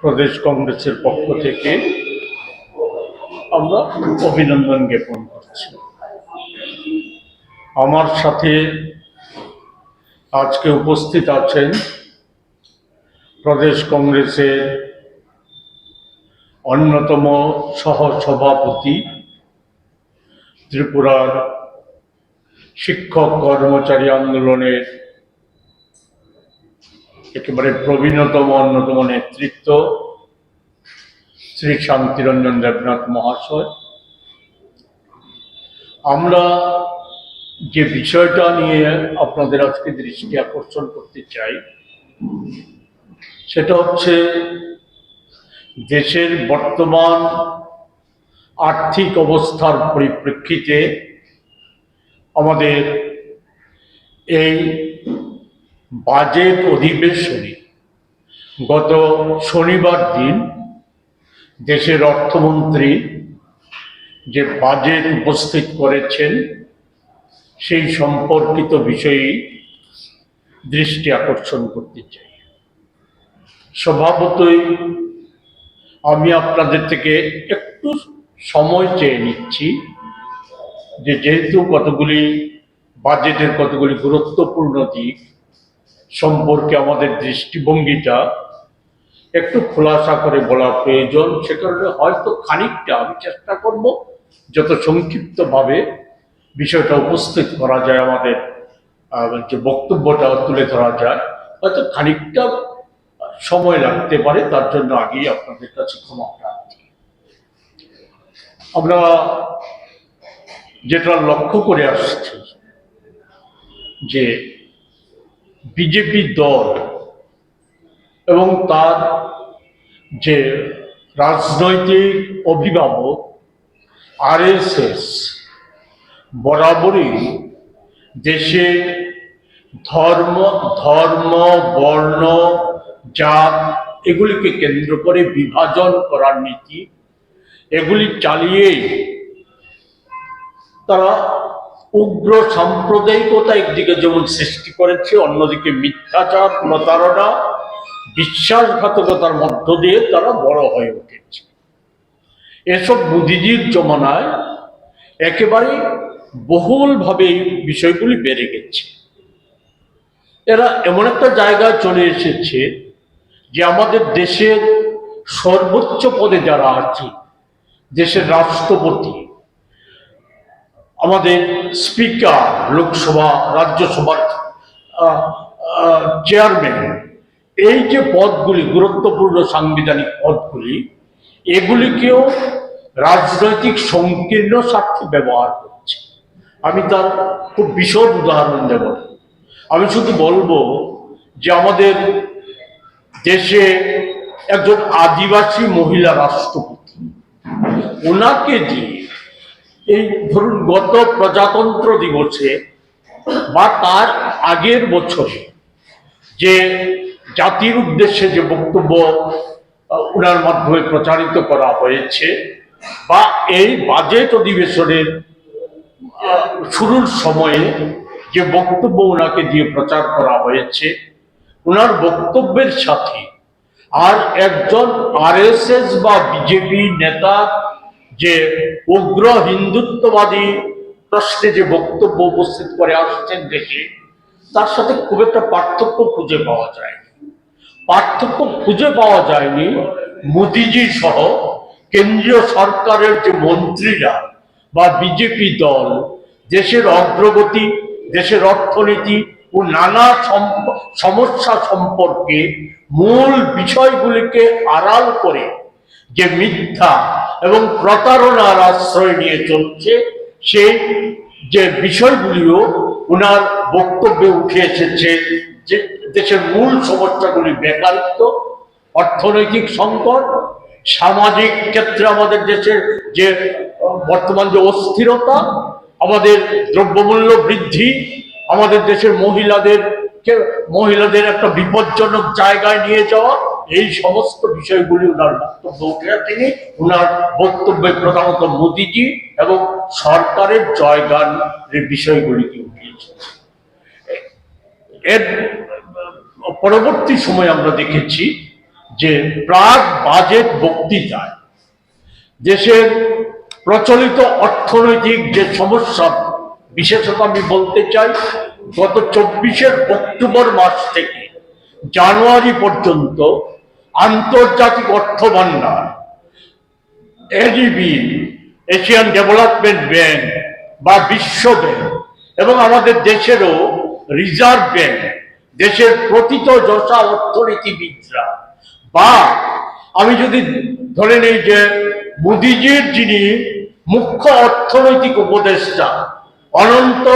প্রদেশ কংগ্রেসের পক্ষ থেকে আমরা অভিনন্দন জ্ঞাপন করছি। আমার সাথে আজকে উপস্থিত আছেন প্রদেশ কংগ্রেসের অন্যতম সহসভাপতি, ত্রিপুরার শিক্ষক কর্মচারী আন্দোলনের একেবারে প্রবীণতম অন্যতম নেতৃত্ব শ্রী শান্তিরঞ্জন দেবনাথ মহাশয়। আমরা যে বিষয়টা নিয়ে আপনাদের আজকে দৃষ্টি আকর্ষণ করতে চাই সেটা হচ্ছে দেশের বর্তমান আর্থিক অবস্থার পরিপ্রেক্ষিতে আমাদের এই বাজেট অধিবেশনে গত শনিবার দিন দেশের অর্থমন্ত্রী যে বাজেট উপস্থিত করেছেন সেই সম্পর্কিত বিষয়ে দৃষ্টি আকর্ষণ করতে চাই। স্বভাবতই আমি আপনাদের থেকে একটু সময় চেয়ে নিচ্ছি, যেহেতু কতগুলি বাজেটের কতগুলি গুরুত্বপূর্ণ দিক সম্পর্কে আমাদের দৃষ্টিভঙ্গিটা একটু খোলাসা করে বলা প্রয়োজন। সে কারণে হয়তো খানিকটা আমি চেষ্টা করব যত সংক্ষিপ্তভাবে বিষয়টা উপস্থিত করা যায়, আমাদের যে বক্তব্যটা তুলে ধরা যায়, হয়তো খানিকটা সময় লাগতে পারে। তার জন্য আগেই আপনাদের কাছে ক্ষমা প্রার্থী। আমরা যেটা লক্ষ্য করে আসছি যে বিজেপি দল এবং তার যে রাজনৈতিক অভিভাবক আরএসএস বরাবরই দেশে ধর্ম বর্ণ জাত এগুলিকে কেন্দ্র করে বিভাজন করার নীতি এগুলি চালিয়ে তারা উগ্র সাম্প্রদায়িকতা একদিকে যেমন সৃষ্টি করেছে, অন্যদিকে মিথ্যাচার, প্রতারণা, বিশ্বাসঘাতকতার মধ্য দিয়ে তারা বড় হয়ে উঠেছে। এসব মোদিজির জমানায় একেবারে বহুলভাবে এই বিষয়গুলি বেড়ে গেছে। এরা এমন একটা জায়গায় চলে এসেছে যে আমাদের দেশের সর্বোচ্চ পদে যারা আছে, দেশের রাষ্ট্রপতি, আমাদের স্পিকার, লোকসভা রাজ্যসভার চেয়ারম্যান, এই যে পদগুলি গুরুত্বপূর্ণ সাংবিধানিক পদগুলি, এগুলিকেও রাজনৈতিক সংকীর্ণ স্বার্থে ব্যবহার করছে। আমি তার খুব বিশদ উদাহরণ দেব। আমি শুধু বলবো যে আমাদের দেশে একজন আদিবাসী মহিলা রাষ্ট্রপতি, ওনাকে দিয়ে এই ধরুন গত প্রজাতন্ত্র দিবসে বা তার আগের বছরে যে জাতির উদ্দেশ্যে যে বক্তব্য ওনার মাধ্যমে প্রচারিত করা হয়েছে, বা এই বাজেট অধিবেশনের শুরুর সময়ে যে বক্তব্য ওনাকে দিয়ে প্রচার করা হয়েছে, ওনার বক্তব্যের সাথে আর একজন আরএসএস বা বিজেপি নেতা যে উগ্র হিন্দুত্ববাদী প্রশ্নে যে বক্তব্য উপস্থিত করে আসছেন দেশে, তার সাথে খুব একটা পার্থক্য খুঁজে পাওয়া যায়নি। মোদিজি সহ কেন্দ্রীয় সরকারের যে মন্ত্রীরা বা বিজেপি দল দেশের অগ্রগতি, দেশের অর্থনীতি ও নানা সমস্যা সম্পর্কে মূল বিষয়গুলিকে আড়াল করে যে মিথ্যা এবং প্রতারণার আশ্রয় নিয়ে চলছে, সেই যে বিষয়গুলিও ওনার বক্তব্যে উঠে এসেছে। যে দেশের মূল সমস্যাগুলি বেকারত্ব, অর্থনৈতিক সংকট, সামাজিক ক্ষেত্রে আমাদের দেশের যে বর্তমান যে অস্থিরতা, আমাদের দ্রব্যমূল্য বৃদ্ধি, আমাদের দেশের মহিলাদের একটা বিপজ্জনক জায়গায় নিয়ে যাওয়া, এই সমস্ত বিষয়গুলি ওনার বক্তব্য উঠে আসেনি। ওনার বক্তব্যে প্রধানত মোদিজি এবং সরকারের জয়গানের বিষয়গুলিকে উঠিয়েছে। এর পরবর্তী সময় আমরা দেখেছি যে প্রাক বাজেট বক্তৃতায় দেশের প্রচলিত অর্থনৈতিক যে সমস্যা, বিশেষত আমি বলতে চাই গত 24 অক্টোবর মাস থেকে জানুয়ারি পর্যন্ত আন্তর্জাতিক অর্থ ভান্ডার, এডিবি, এশিয়ান ডেভেলপমেন্ট ব্যাংক বা বিশ্ব ব্যাংক এবং আমাদের দেশেরও রিজার্ভ ব্যাংক, দেশের প্রকৃত যশা অর্থনীতিবিদরা, বা আমি যদি ধরে নেই যে মোদিজির যিনি মুখ্য অর্থনৈতিক উপদেষ্টা অনন্ত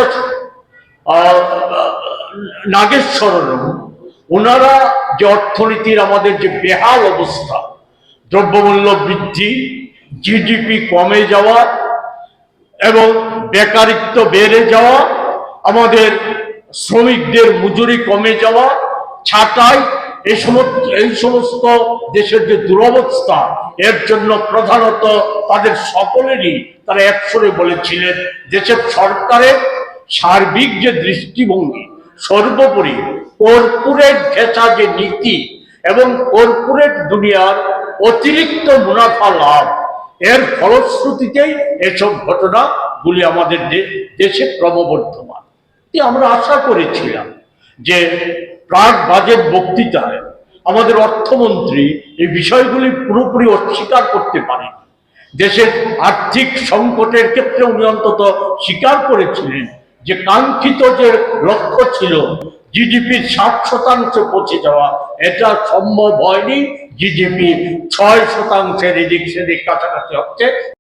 নাগেশ্বর, ওনারা যে অর্থনীতির আমাদের যে বেহাল অবস্থা, দ্রব্যমূল্য বৃদ্ধি, জিডিপি কমে যাওয়া এবং বেকারিত্ব বেড়ে যাওয়া, আমাদের শ্রমিকদের মজুরি কমে যাওয়া, ছাঁটাই, এই সমস্ত দেশের যে দুরবস্থা, এর জন্য প্রধানত তাদের সকলেরই তারা একসরে বলেছিলেন দেশের সরকারের সার্বিক যে দৃষ্টিভঙ্গি, সর্বোপরি কর্পোরেট ঘেঁষা যে নীতি এবং কর্পোরেট দুনিয়ার অতিরিক্ত মুনাফা লাভ, এর ফলশ্রুতিতেই এসব ঘটনাগুলি আমাদের দেশে ক্রমবর্ধমান। আমরা আশা করেছিলাম যে প্রাক বাজেট বক্তৃতায় আমাদের অর্থমন্ত্রী এই বিষয়গুলি পুরোপুরি অস্বীকার করতে পারেন। দেশের আর্থিক সংকটের ক্ষেত্রে উনি অন্তত স্বীকার করেছিলেন যে কাঙ্ক্ষিত যে লক্ষ্য ছিল জিডিপির 60% পৌঁছে যাওয়া, এটা সম্ভব হয়নি। জিডিপি 6% এদিক সেদিক কাছাকাছি হচ্ছে।